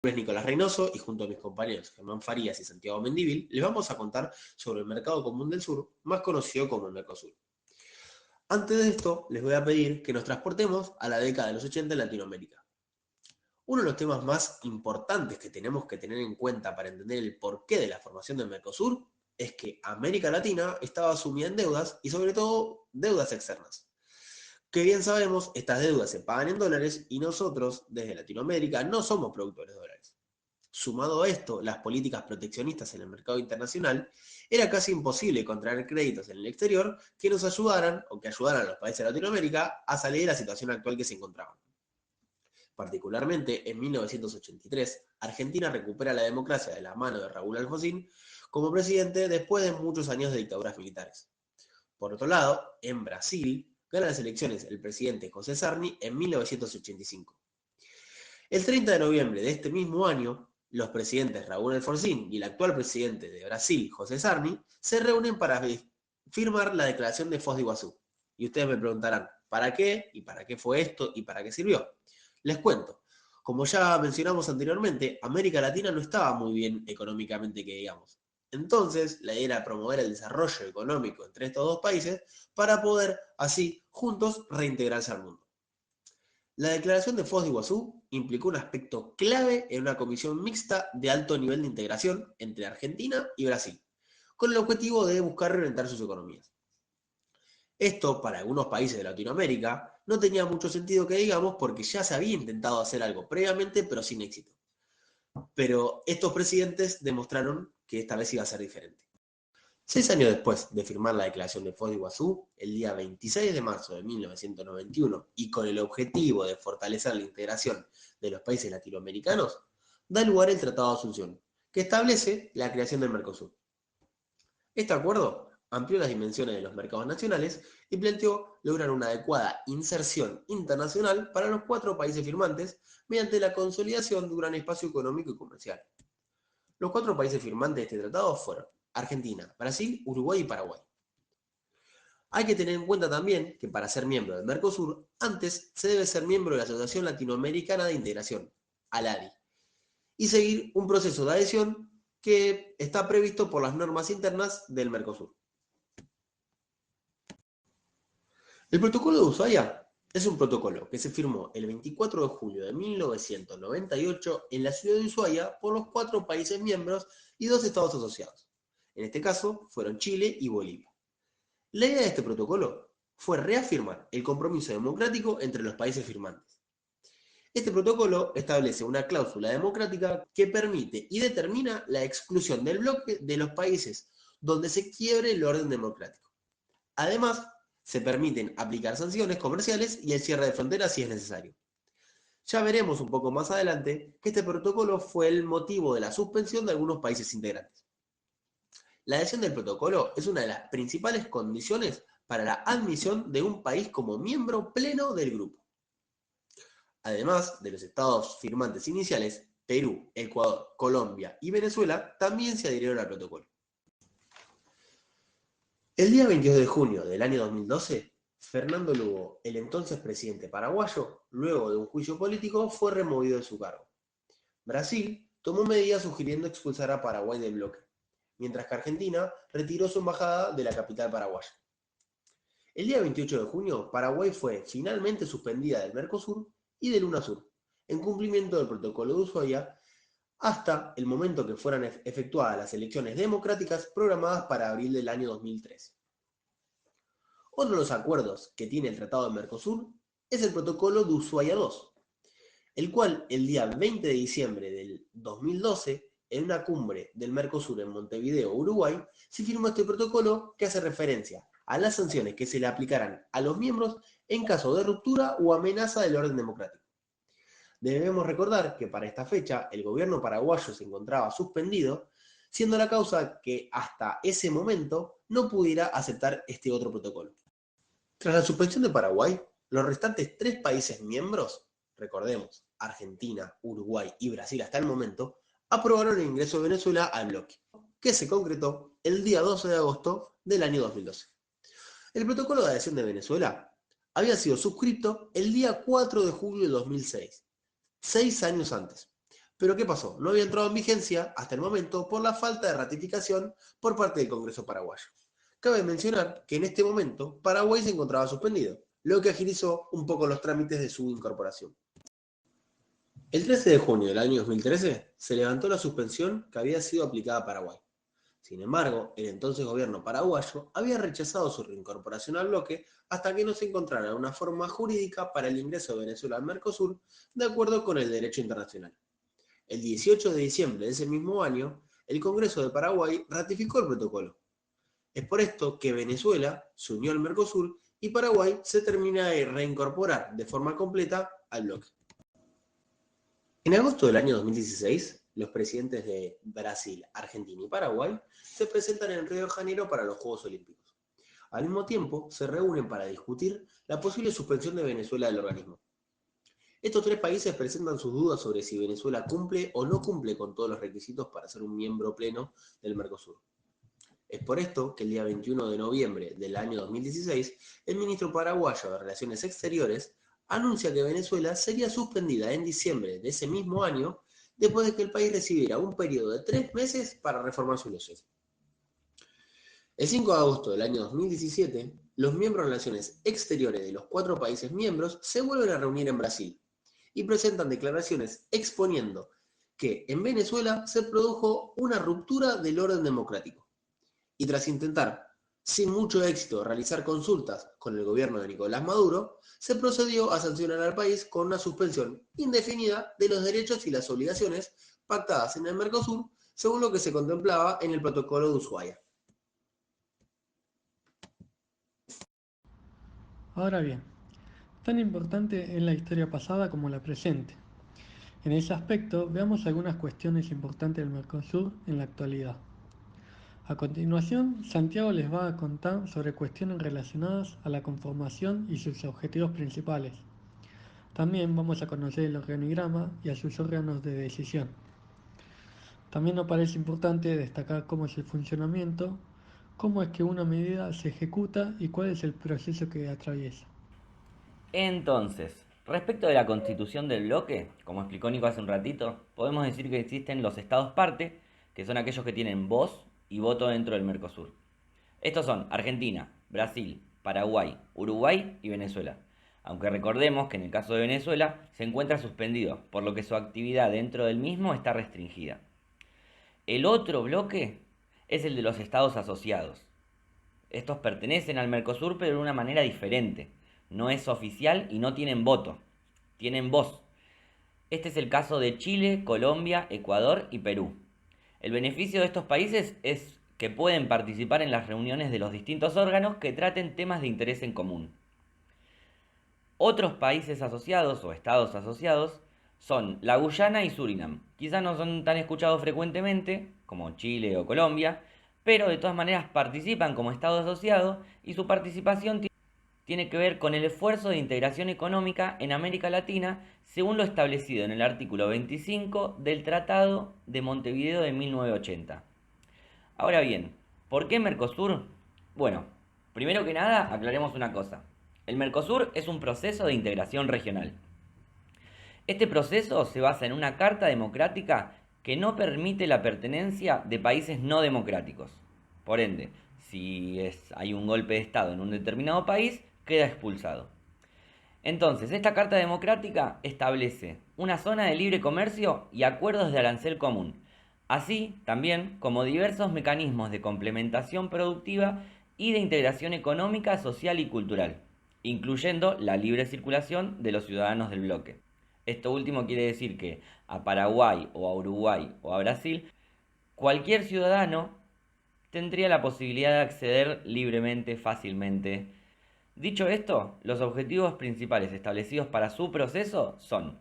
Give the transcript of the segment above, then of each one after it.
nombre es Nicolás Reynoso y junto a mis compañeros Germán Farías y Santiago Mendívil les vamos a contar sobre el Mercado Común del Sur, más conocido como el Mercosur. Antes de esto, les voy a pedir que nos transportemos a la década de los 80 en Latinoamérica. Uno de los temas más importantes que tenemos que tener en cuenta para entender el porqué de la formación del Mercosur es que América Latina estaba sumida en deudas y sobre todo deudas externas. Que bien sabemos, estas deudas se pagan en dólares y nosotros, desde Latinoamérica, no somos productores de dólares. Sumado a esto, las políticas proteccionistas en el mercado internacional, era casi imposible contraer créditos en el exterior que nos ayudaran o que ayudaran a los países de Latinoamérica a salir de la situación actual que se encontraban. Particularmente, en 1983, Argentina recupera la democracia de la mano de Raúl Alfonsín como presidente después de muchos años de dictaduras militares. Por otro lado, en Brasil, gana las elecciones el presidente José Sarney en 1985. El 30 de noviembre de este mismo año, los presidentes Raúl Alfonsín y el actual presidente de Brasil, José Sarney, se reúnen para firmar la declaración de Foz de Iguazú. Y ustedes me preguntarán, ¿para qué? ¿Y para qué fue esto? ¿Y para qué sirvió? Les cuento. Como ya mencionamos anteriormente, América Latina no estaba muy bien económicamente, que digamos. Entonces, la idea era promover el desarrollo económico entre estos dos países para poder, así, juntos, reintegrarse al mundo. La declaración de Foz de Iguazú implicó un aspecto clave en una comisión mixta de alto nivel de integración entre Argentina y Brasil, con el objetivo de buscar reorientar sus economías. Esto, para algunos países de Latinoamérica, no tenía mucho sentido que digamos porque ya se había intentado hacer algo previamente, pero sin éxito. Pero estos presidentes demostraron que esta vez iba a ser diferente. 6 años después de firmar la declaración de Foz de Iguazú, el día 26 de marzo de 1991, y con el objetivo de fortalecer la integración de los países latinoamericanos, da lugar el Tratado de Asunción, que establece la creación del Mercosur. Este acuerdo amplió las dimensiones de los mercados nacionales y planteó lograr una adecuada inserción internacional para los 4 países firmantes mediante la consolidación de un gran espacio económico y comercial. Los 4 países firmantes de este tratado fueron Argentina, Brasil, Uruguay y Paraguay. Hay que tener en cuenta también que para ser miembro del Mercosur, antes se debe ser miembro de la Asociación Latinoamericana de Integración, ALADI, y seguir un proceso de adhesión que está previsto por las normas internas del Mercosur. El protocolo de Ushuaia es un protocolo que se firmó el 24 de julio de 1998 en la ciudad de Ushuaia por los 4 países miembros y 2 estados asociados. En este caso fueron Chile y Bolivia. La idea de este protocolo fue reafirmar el compromiso democrático entre los países firmantes. Este protocolo establece una cláusula democrática que permite y determina la exclusión del bloque de los países donde se quiebre el orden democrático. Además, se permiten aplicar sanciones comerciales y el cierre de fronteras si es necesario. Ya veremos un poco más adelante que este protocolo fue el motivo de la suspensión de algunos países integrantes. La adhesión del protocolo es una de las principales condiciones para la admisión de un país como miembro pleno del grupo. Además de los estados firmantes iniciales, Perú, Ecuador, Colombia y Venezuela también se adhirieron al protocolo. El día 22 de junio del año 2012, Fernando Lugo, el entonces presidente paraguayo, luego de un juicio político, fue removido de su cargo. Brasil tomó medidas sugiriendo expulsar a Paraguay del bloque, mientras que Argentina retiró su embajada de la capital paraguaya. El día 28 de junio, Paraguay fue finalmente suspendida del Mercosur y del UNASUR, en cumplimiento del protocolo de Ushuaia, hasta el momento que fueran efectuadas las elecciones democráticas programadas para abril del año 2013. Otro de los acuerdos que tiene el Tratado de Mercosur es el protocolo de Ushuaia II, el cual el día 20 de diciembre del 2012, en una cumbre del Mercosur en Montevideo, Uruguay, se firmó este protocolo que hace referencia a las sanciones que se le aplicarán a los miembros en caso de ruptura o amenaza del orden democrático. Debemos recordar que para esta fecha el gobierno paraguayo se encontraba suspendido, siendo la causa que hasta ese momento no pudiera aceptar este otro protocolo. Tras la suspensión de Paraguay, los restantes 3 países miembros, recordemos, Argentina, Uruguay y Brasil hasta el momento, aprobaron el ingreso de Venezuela al bloque, que se concretó el día 12 de agosto del año 2012. El protocolo de adhesión de Venezuela había sido suscrito el día 4 de julio de 2006, 6 años antes, Pero ¿qué pasó? No había entrado en vigencia hasta el momento por la falta de ratificación por parte del Congreso paraguayo. Cabe mencionar que en este momento Paraguay se encontraba suspendido, lo que agilizó un poco los trámites de su incorporación. El 13 de junio del año 2013 se levantó la suspensión que había sido aplicada a Paraguay. Sin embargo, el entonces gobierno paraguayo había rechazado su reincorporación al bloque hasta que no se encontrara una forma jurídica para el ingreso de Venezuela al Mercosur de acuerdo con el derecho internacional. El 18 de diciembre de ese mismo año, el Congreso de Paraguay ratificó el protocolo. Es por esto que Venezuela se unió al Mercosur y Paraguay se termina de reincorporar de forma completa al bloque. En agosto del año 2016, los presidentes de Brasil, Argentina y Paraguay se presentan en Río de Janeiro para los Juegos Olímpicos. Al mismo tiempo, se reúnen para discutir la posible suspensión de Venezuela del organismo. Estos tres países presentan sus dudas sobre si Venezuela cumple o no cumple con todos los requisitos para ser un miembro pleno del Mercosur. Es por esto que el día 21 de noviembre del año 2016, el ministro paraguayo de Relaciones Exteriores anuncia que Venezuela sería suspendida en diciembre de ese mismo año, después de que el país recibiera un periodo de 3 meses para reformar sus leyes. El 5 de agosto del año 2017, los miembros de Relaciones Exteriores de los 4 países miembros se vuelven a reunir en Brasil y presentan declaraciones exponiendo que en Venezuela se produjo una ruptura del orden democrático. Y tras intentar, sin mucho éxito, realizar consultas con el gobierno de Nicolás Maduro, se procedió a sancionar al país con una suspensión indefinida de los derechos y las obligaciones pactadas en el Mercosur, según lo que se contemplaba en el Protocolo de Ushuaia. Ahora bien, tan importante es la historia pasada como la presente. En ese aspecto, veamos algunas cuestiones importantes del Mercosur en la actualidad. A continuación, Santiago les va a contar sobre cuestiones relacionadas a la conformación y sus objetivos principales. También vamos a conocer el organigrama y a sus órganos de decisión. También nos parece importante destacar cómo es el funcionamiento, cómo es que una medida se ejecuta y cuál es el proceso que atraviesa. Entonces, respecto de la constitución del bloque, como explicó Nico hace un ratito, podemos decir que existen los estados parte, que son aquellos que tienen voz y voto dentro del Mercosur. Estos son Argentina, Brasil, Paraguay, Uruguay y Venezuela. Aunque recordemos que en el caso de Venezuela se encuentra suspendido, por lo que su actividad dentro del mismo está restringida. El otro bloque es el de los estados asociados. Estos pertenecen al Mercosur pero de una manera diferente. No es oficial y no tienen voto. Tienen voz. Este es el caso de Chile, Colombia, Ecuador y Perú. El beneficio de estos países es que pueden participar en las reuniones de los distintos órganos que traten temas de interés en común. Otros países asociados o estados asociados son la Guyana y Surinam. Quizás no son tan escuchados frecuentemente como Chile o Colombia, pero de todas maneras participan como estado asociado y su participación tiene que ver con el esfuerzo de integración económica en América Latina según lo establecido en el artículo 25 del Tratado de Montevideo de 1980. Ahora bien, ¿por qué Mercosur? Bueno, primero que nada aclaremos una cosa. El Mercosur es un proceso de integración regional. Este proceso se basa en una carta democrática que no permite la pertenencia de países no democráticos. Por ende, si hay un golpe de Estado en un determinado país, queda expulsado. Entonces, esta Carta Democrática establece una zona de libre comercio y acuerdos de arancel común, así también como diversos mecanismos de complementación productiva y de integración económica, social y cultural, incluyendo la libre circulación de los ciudadanos del bloque. Esto último quiere decir que a Paraguay o a Uruguay o a Brasil, cualquier ciudadano tendría la posibilidad de acceder libremente, fácilmente. Dicho esto, los objetivos principales establecidos para su proceso son,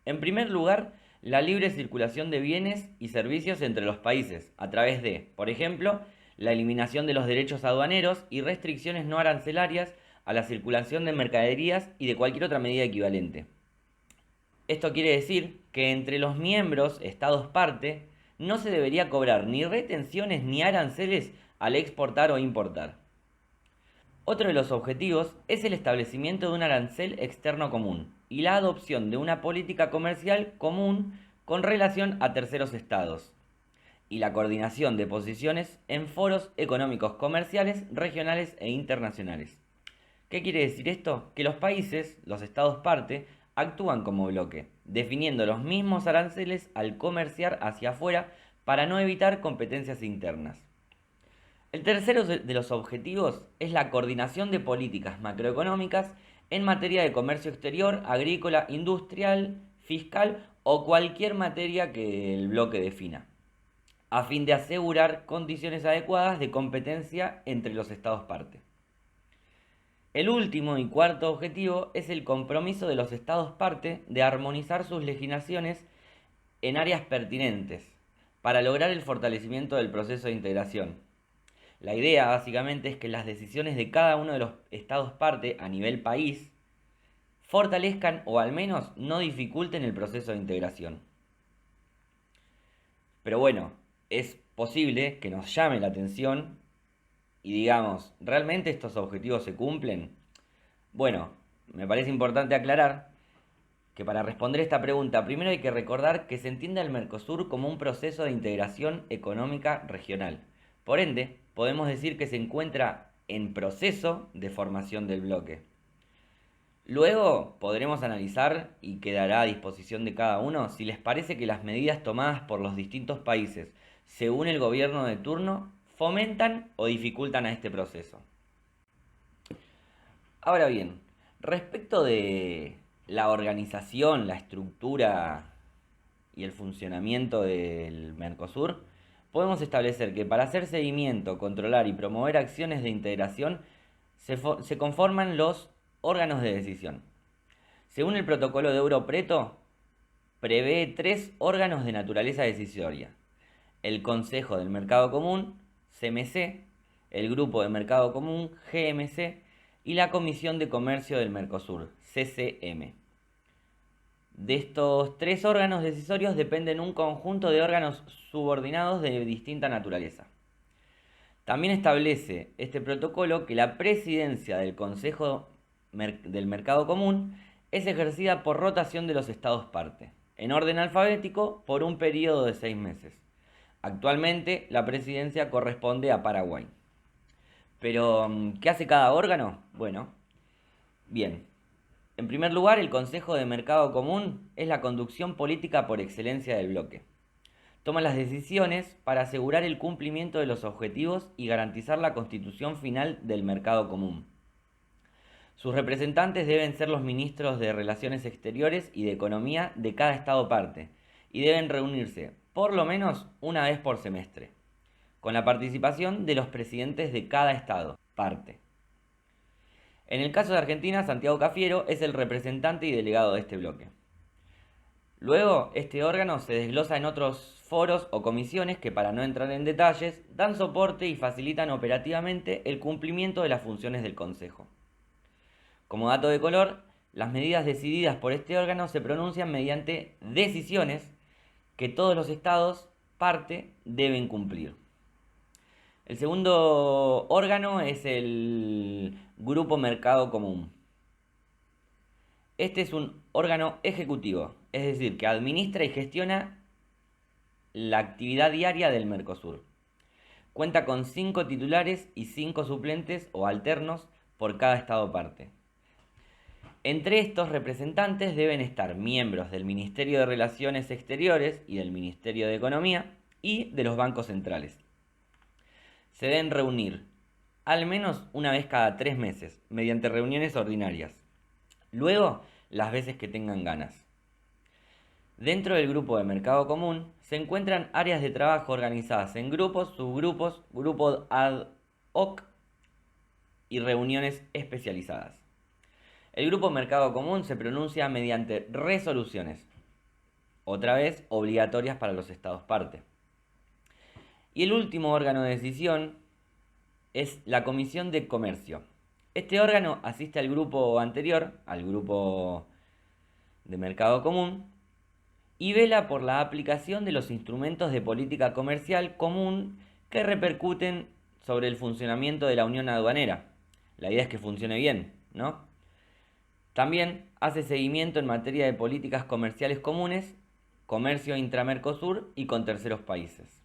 en primer lugar, la libre circulación de bienes y servicios entre los países, a través de, por ejemplo, la eliminación de los derechos aduaneros y restricciones no arancelarias a la circulación de mercaderías y de cualquier otra medida equivalente. Esto quiere decir que entre los miembros, estados parte, no se debería cobrar ni retenciones ni aranceles al exportar o importar. Otro de los objetivos es el establecimiento de un arancel externo común y la adopción de una política comercial común con relación a terceros estados y la coordinación de posiciones en foros económicos comerciales, regionales e internacionales. ¿Qué quiere decir esto? Que los países, los estados parte, actúan como bloque, definiendo los mismos aranceles al comerciar hacia afuera para no evitar competencias internas. El tercero de los objetivos es la coordinación de políticas macroeconómicas en materia de comercio exterior, agrícola, industrial, fiscal o cualquier materia que el bloque defina, a fin de asegurar condiciones adecuadas de competencia entre los estados parte. El último y cuarto objetivo es el compromiso de los estados parte de armonizar sus legislaciones en áreas pertinentes para lograr el fortalecimiento del proceso de integración. La idea básicamente es que las decisiones de cada uno de los estados parte a nivel país fortalezcan o al menos no dificulten el proceso de integración. Pero bueno, es posible que nos llame la atención y digamos, ¿realmente estos objetivos se cumplen? Bueno, me parece importante aclarar que para responder esta pregunta, primero hay que recordar que se entiende al Mercosur como un proceso de integración económica regional. Por ende, podemos decir que se encuentra en proceso de formación del bloque. Luego podremos analizar, y quedará a disposición de cada uno, si les parece que las medidas tomadas por los distintos países, según el gobierno de turno, fomentan o dificultan a este proceso. Ahora bien, respecto de la organización, la estructura y el funcionamiento del Mercosur, podemos establecer que para hacer seguimiento, controlar y promover acciones de integración se conforman los órganos de decisión. Según el protocolo de Euro Preto, prevé 3 órganos de naturaleza decisoria: el Consejo del Mercado Común, CMC, el Grupo de Mercado Común, GMC, y la Comisión de Comercio del Mercosur, CCM. De estos 3 órganos decisorios dependen un conjunto de órganos subordinados de distinta naturaleza. También establece este protocolo que la presidencia del Consejo del Mercado Común es ejercida por rotación de los estados parte, en orden alfabético, por un periodo de 6 meses. Actualmente la presidencia corresponde a Paraguay. Pero, ¿qué hace cada órgano? Bueno, bien. En primer lugar, el Consejo de Mercado Común es la conducción política por excelencia del bloque. Toma las decisiones para asegurar el cumplimiento de los objetivos y garantizar la constitución final del mercado común. Sus representantes deben ser los ministros de Relaciones Exteriores y de Economía de cada estado parte, y deben reunirse por lo menos una vez por semestre, con la participación de los presidentes de cada estado parte. En el caso de Argentina, Santiago Cafiero es el representante y delegado de este bloque. Luego, este órgano se desglosa en otros foros o comisiones que, para no entrar en detalles, dan soporte y facilitan operativamente el cumplimiento de las funciones del Consejo. Como dato de color, las medidas decididas por este órgano se pronuncian mediante decisiones que todos los estados parte deben cumplir. El segundo órgano es el Grupo Mercado Común. Este es un órgano ejecutivo, es decir, que administra y gestiona la actividad diaria del Mercosur. Cuenta con 5 titulares y 5 suplentes o alternos por cada estado parte. Entre estos representantes deben estar miembros del Ministerio de Relaciones Exteriores y del Ministerio de Economía y de los bancos centrales. Se deben reunir al menos una vez cada 3 meses, mediante reuniones ordinarias. Luego, las veces que tengan ganas. Dentro del Grupo de Mercado Común se encuentran áreas de trabajo organizadas en grupos, subgrupos, grupos ad hoc y reuniones especializadas. El Grupo Mercado Común se pronuncia mediante resoluciones, otra vez obligatorias para los estados parte. Y el último órgano de decisión es la Comisión de Comercio. Este órgano asiste al grupo anterior, al Grupo de Mercado Común, y vela por la aplicación de los instrumentos de política comercial común que repercuten sobre el funcionamiento de la unión aduanera. La idea es que funcione bien, ¿no? También hace seguimiento en materia de políticas comerciales comunes comercio intra-Mercosur y con terceros países.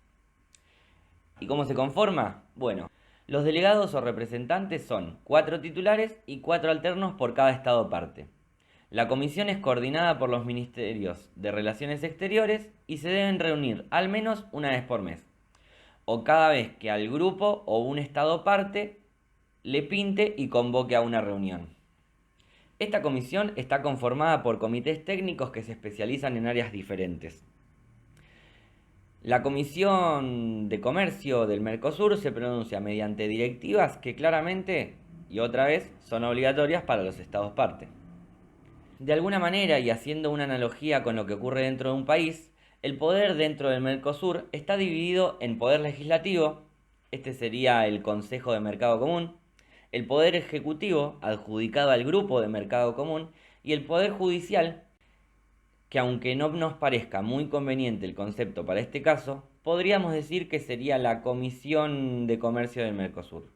¿Y cómo se conforma? Bueno, los delegados o representantes son 4 titulares y 4 alternos por cada estado parte. La comisión es coordinada por los ministerios de Relaciones Exteriores y se deben reunir al menos una vez por mes, o cada vez que al grupo o un estado parte le pinte y convoque a una reunión. Esta comisión está conformada por comités técnicos que se especializan en áreas diferentes. La Comisión de Comercio del Mercosur se pronuncia mediante directivas que claramente, y otra vez, son obligatorias para los estados parte. De alguna manera, y haciendo una analogía con lo que ocurre dentro de un país, el poder dentro del Mercosur está dividido en poder legislativo, este sería el Consejo de Mercado Común, el poder ejecutivo, adjudicado al Grupo de Mercado Común, y el poder judicial, que aunque no nos parezca muy conveniente el concepto para este caso, podríamos decir que sería la Comisión de Comercio del Mercosur.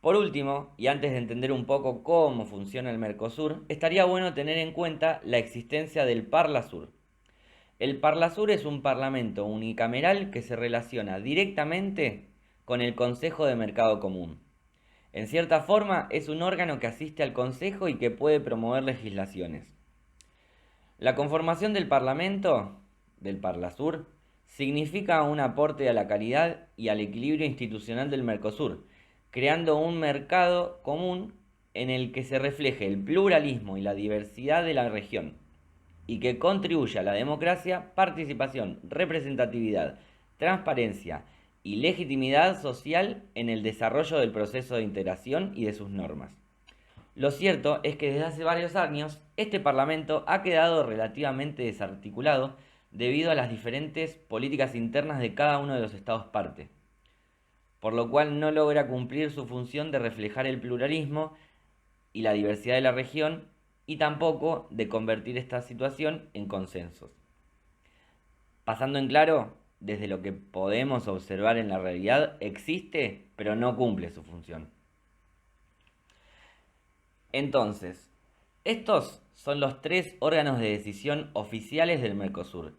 Por último, y antes de entender un poco cómo funciona el Mercosur, estaría bueno tener en cuenta la existencia del Parlasur. El Parlasur es un parlamento unicameral que se relaciona directamente con el Consejo de Mercado Común. En cierta forma, es un órgano que asiste al Consejo y que puede promover legislaciones. La conformación del Parlamento, del Parlasur, significa un aporte a la calidad y al equilibrio institucional del Mercosur, creando un mercado común en el que se refleje el pluralismo y la diversidad de la región, y que contribuya a la democracia, participación, representatividad, transparencia y legitimidad social en el desarrollo del proceso de integración y de sus normas. Lo cierto es que desde hace varios años este Parlamento ha quedado relativamente desarticulado debido a las diferentes políticas internas de cada uno de los estados parte, por lo cual no logra cumplir su función de reflejar el pluralismo y la diversidad de la región y tampoco de convertir esta situación en consensos. Pasando en claro, desde lo que podemos observar en la realidad, existe, pero no cumple su función. Entonces, estos son los 3 órganos de decisión oficiales del Mercosur,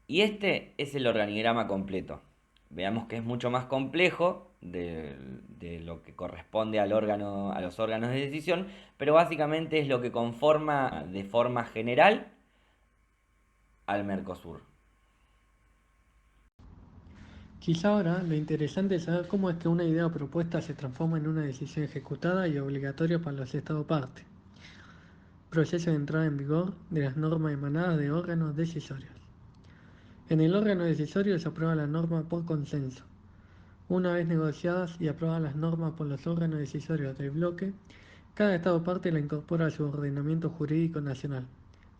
y este es el organigrama completo. Veamos que es mucho más complejo de lo que corresponde a los órganos de decisión, pero básicamente es lo que conforma de forma general al Mercosur. Quizá ahora lo interesante es saber cómo es que una idea o propuesta se transforma en una decisión ejecutada y obligatoria para los estados parte. Proceso de entrada en vigor de las normas emanadas de órganos decisorios. En el órgano decisorio se aprueba la norma por consenso. Una vez negociadas y aprobadas las normas por los órganos decisorios del bloque, cada estado parte la incorpora a su ordenamiento jurídico nacional,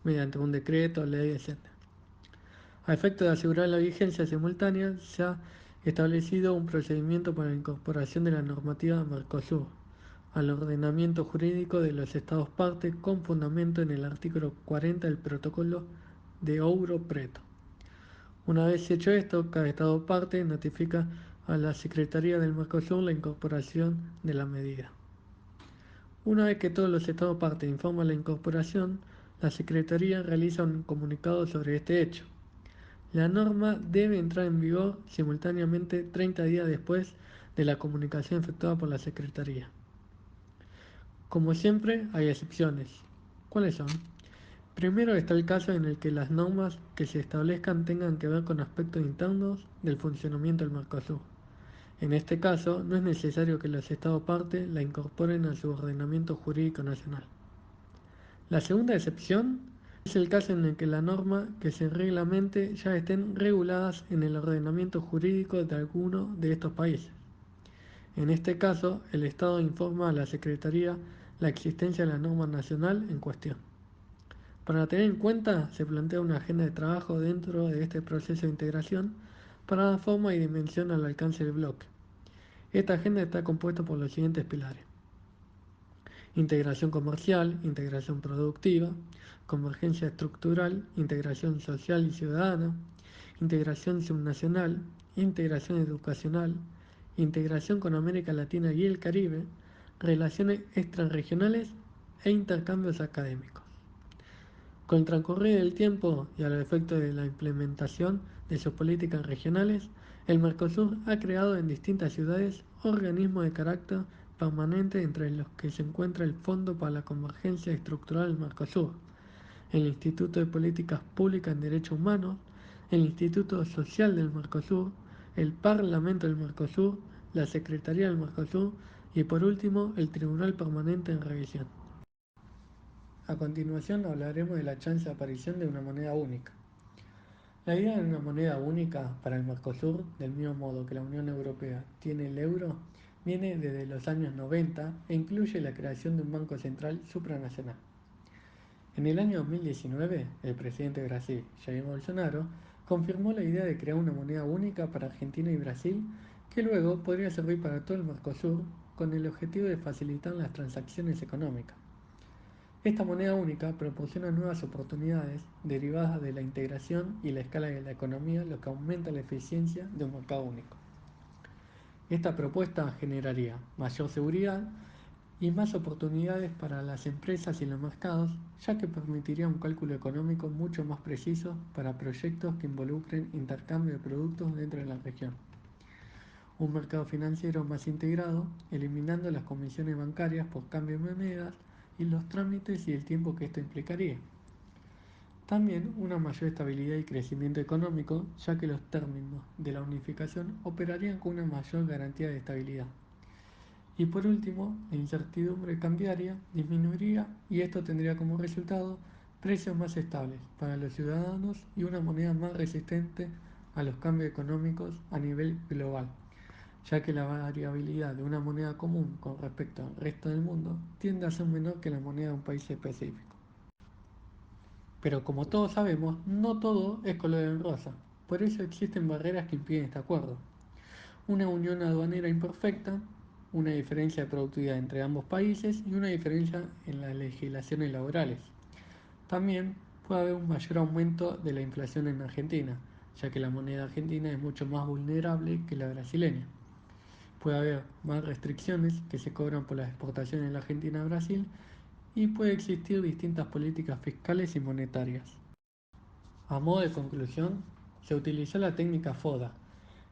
mediante un decreto, ley, etc. A efecto de asegurar la vigencia simultánea, se ha establecido un procedimiento para la incorporación de la normativa Mercosur al ordenamiento jurídico de los estados parte con fundamento en el artículo 40 del protocolo de Ouro Preto. Una vez hecho esto, cada estado parte notifica a la Secretaría del Mercosur la incorporación de la medida. Una vez que todos los estados parte informan la incorporación, la Secretaría realiza un comunicado sobre este hecho. La norma debe entrar en vigor simultáneamente 30 días después de la comunicación efectuada por la Secretaría. Como siempre, hay excepciones. ¿Cuáles son? Primero está el caso en el que las normas que se establezcan tengan que ver con aspectos internos del funcionamiento del Mercosur. En este caso, no es necesario que los estados parte la incorporen a su ordenamiento jurídico nacional. La segunda excepción es el caso en el que la norma que se reglamente ya estén reguladas en el ordenamiento jurídico de alguno de estos países. En este caso, el Estado informa a la Secretaría la existencia de la norma nacional en cuestión. Para tener en cuenta, se plantea una agenda de trabajo dentro de este proceso de integración para dar forma y dimensión al alcance del bloque. Esta agenda está compuesta por los siguientes pilares: integración comercial, integración productiva, convergencia estructural, integración social y ciudadana, integración subnacional, integración educacional, integración con América Latina y el Caribe, relaciones extrarregionales e intercambios académicos. Con el transcurrir del tiempo y a los efectos de la implementación de sus políticas regionales, el Mercosur ha creado en distintas ciudades organismos de carácter permanente entre los que se encuentra el Fondo para la Convergencia Estructural del Mercosur, el Instituto de Políticas Públicas en Derechos Humanos, el Instituto Social del Mercosur, el Parlamento del Mercosur, la Secretaría del Mercosur y por último el Tribunal Permanente en Revisión. A continuación hablaremos de la chance de aparición de una moneda única. La idea de una moneda única para el Mercosur, del mismo modo que la Unión Europea tiene el euro, viene desde los años 90 e incluye la creación de un banco central supranacional. En el año 2019, el presidente de Brasil, Jair Bolsonaro, confirmó la idea de crear una moneda única para Argentina y Brasil, que luego podría servir para todo el Mercosur con el objetivo de facilitar las transacciones económicas. Esta moneda única proporciona nuevas oportunidades derivadas de la integración y la escala de la economía, lo que aumenta la eficiencia de un mercado único. Esta propuesta generaría mayor seguridad y más oportunidades para las empresas y los mercados, ya que permitiría un cálculo económico mucho más preciso para proyectos que involucren intercambio de productos dentro de la región. Un mercado financiero más integrado, eliminando las comisiones bancarias por cambio de monedas y los trámites y el tiempo que esto implicaría. También una mayor estabilidad y crecimiento económico, ya que los términos de la unificación operarían con una mayor garantía de estabilidad. Y por último, la incertidumbre cambiaria disminuiría y esto tendría como resultado precios más estables para los ciudadanos y una moneda más resistente a los cambios económicos a nivel global, ya que la variabilidad de una moneda común con respecto al resto del mundo tiende a ser menor que la moneda de un país específico. Pero como todos sabemos, no todo es color de rosa, por eso existen barreras que impiden este acuerdo. Una unión aduanera imperfecta, una diferencia de productividad entre ambos países y una diferencia en las legislaciones laborales. También puede haber un mayor aumento de la inflación en Argentina, ya que la moneda argentina es mucho más vulnerable que la brasileña. Puede haber más restricciones que se cobran por las exportaciones de la Argentina a Brasil y puede existir distintas políticas fiscales y monetarias. A modo de conclusión, se utilizó la técnica FODA,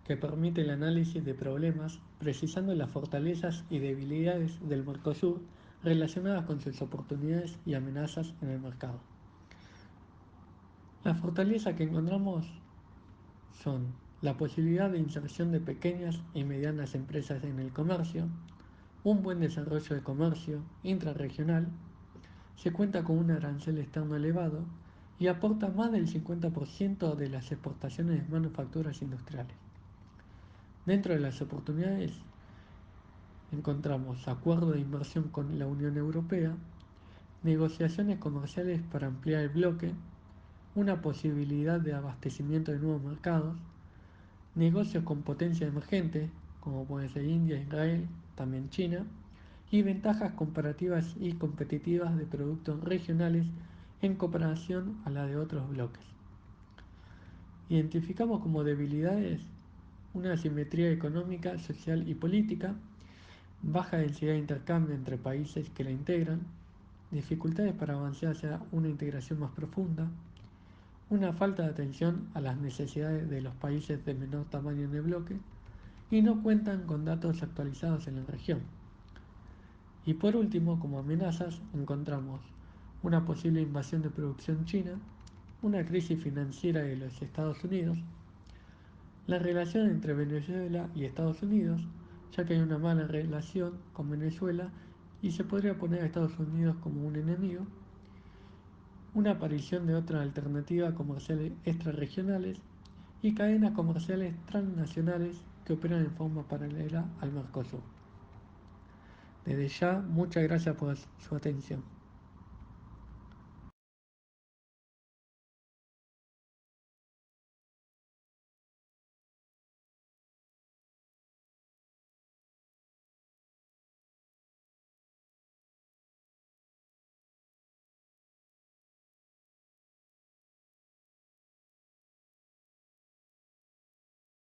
que permite el análisis de problemas precisando las fortalezas y debilidades del Mercosur relacionadas con sus oportunidades y amenazas en el mercado. Las fortalezas que encontramos son la posibilidad de inserción de pequeñas y medianas empresas en el comercio, un buen desarrollo de comercio intrarregional, se cuenta con un arancel externo elevado y aporta más del 50% de las exportaciones de manufacturas industriales. Dentro de las oportunidades encontramos acuerdos de inversión con la Unión Europea, negociaciones comerciales para ampliar el bloque, una posibilidad de abastecimiento de nuevos mercados, negocios con potencia emergente, como puede ser India, Israel, también China, y ventajas comparativas y competitivas de productos regionales en comparación a la de otros bloques. Identificamos como debilidades una asimetría económica, social y política, baja densidad de intercambio entre países que la integran, dificultades para avanzar hacia una integración más profunda, una falta de atención a las necesidades de los países de menor tamaño en el bloque y no cuentan con datos actualizados en la región. Y por último, como amenazas, encontramos una posible invasión de producción china, una crisis financiera de los Estados Unidos, la relación entre Venezuela y Estados Unidos, ya que hay una mala relación con Venezuela y se podría poner a Estados Unidos como un enemigo, una aparición de otras alternativas comerciales extrarregionales y cadenas comerciales transnacionales que operan en forma paralela al Mercosur. Desde ya, muchas gracias por su atención.